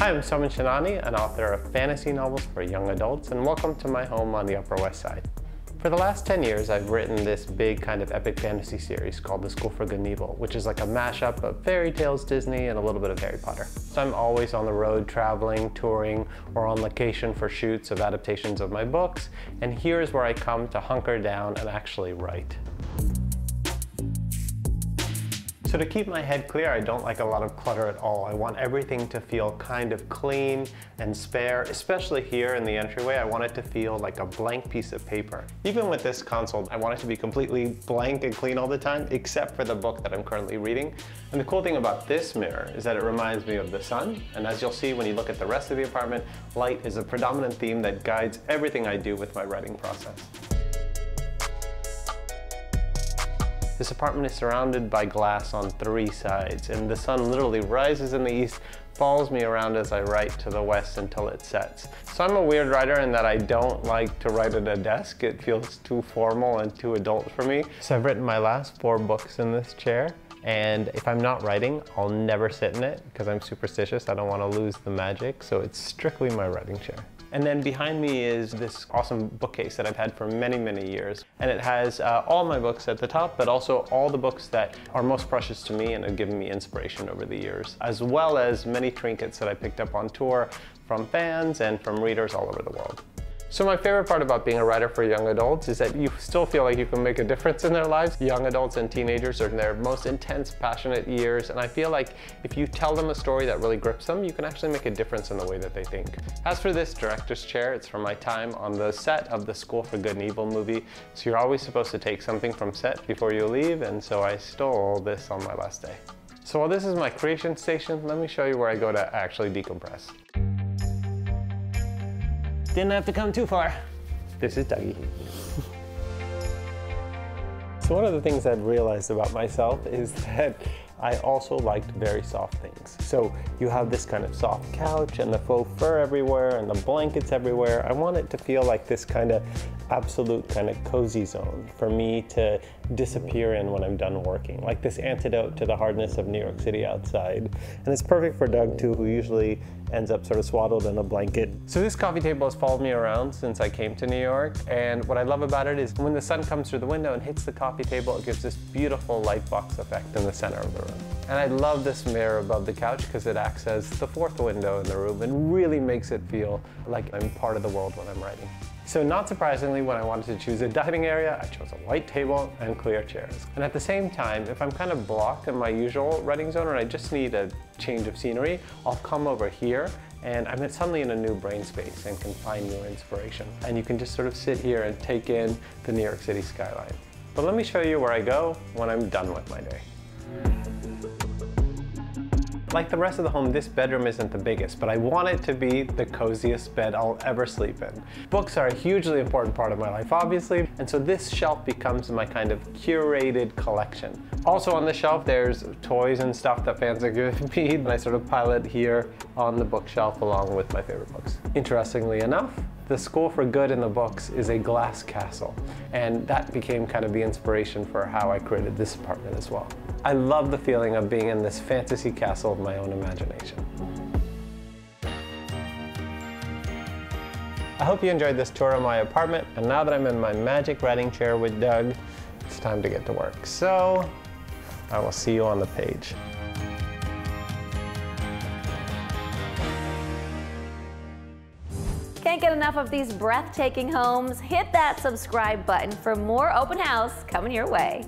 Hi, I'm Soman Chainani, an author of fantasy novels for young adults, and welcome to my home on the Upper West Side. For the last 10 years, I've written this big kind of epic fantasy series called The School for Good and Evil, which is like a mashup of fairy tales, Disney, and a little bit of Harry Potter. So I'm always on the road, traveling, touring, or on location for shoots of adaptations of my books, and here's where I come to hunker down and actually write. So to keep my head clear, I don't like a lot of clutter at all. I want everything to feel kind of clean and spare, especially here in the entryway. I want it to feel like a blank piece of paper. Even with this console, I want it to be completely blank and clean all the time, except for the book that I'm currently reading. And the cool thing about this mirror is that it reminds me of the sun. And as you'll see when you look at the rest of the apartment, light is a predominant theme that guides everything I do with my writing process. This apartment is surrounded by glass on 3 sides, and the sun literally rises in the east, follows me around as I write to the west until it sets. So I'm a weird writer in that I don't like to write at a desk. It feels too formal and too adult for me. So I've written my last 4 books in this chair, and if I'm not writing, I'll never sit in it because I'm superstitious. I don't want to lose the magic, so it's strictly my writing chair. And then behind me is this awesome bookcase that I've had for many, many years. And it has all my books at the top, but also all the books that are most precious to me and have given me inspiration over the years, as well as many trinkets that I picked up on tour from fans and from readers all over the world. So my favorite part about being a writer for young adults is that you still feel like you can make a difference in their lives. Young adults and teenagers are in their most intense, passionate years, and I feel like if you tell them a story that really grips them, you can actually make a difference in the way that they think. As for this director's chair, it's from my time on the set of the School for Good and Evil movie, so you're always supposed to take something from set before you leave, and so I stole this on my last day. So while this is my creation station, let me show you where I go to actually decompress. Didn't have to come too far. This is Douggie. So one of the things I've realized about myself is that I also liked very soft things. So you have this kind of soft couch and the faux fur everywhere and the blankets everywhere. I want it to feel like this kind of absolute kind of cozy zone for me to disappear in when I'm done working, like this antidote to the hardness of New York City outside. And it's perfect for Doug too, who usually ends up sort of swaddled in a blanket. So this coffee table has followed me around since I came to New York, and what I love about it is when the sun comes through the window and hits the coffee table, it gives this beautiful light box effect in the center of the room. And I love this mirror above the couch because it acts as the 4th window in the room and really makes it feel like I'm part of the world when I'm writing. So not surprisingly, when I wanted to choose a dining area, I chose a white table and clear chairs. And at the same time, if I'm kind of blocked in my usual writing zone and I just need a change of scenery, I'll come over here and I'm suddenly in a new brain space and can find new inspiration. And you can just sort of sit here and take in the New York City skyline. But let me show you where I go when I'm done with my day. Like the rest of the home, this bedroom isn't the biggest, but I want it to be the coziest bed I'll ever sleep in. Books are a hugely important part of my life, obviously, and so this shelf becomes my kind of curated collection. Also on the shelf, there's toys and stuff that fans are giving me, and I sort of pile it here on the bookshelf along with my favorite books. Interestingly enough, the School for Good in the books is a glass castle, and that became kind of the inspiration for how I created this apartment as well. I love the feeling of being in this fantasy castle of my own imagination. I hope you enjoyed this tour of my apartment, and now that I'm in my magic writing chair with Doug, it's time to get to work. So, I will see you on the page. Can't get enough of these breathtaking homes? Hit that subscribe button for more open house coming your way.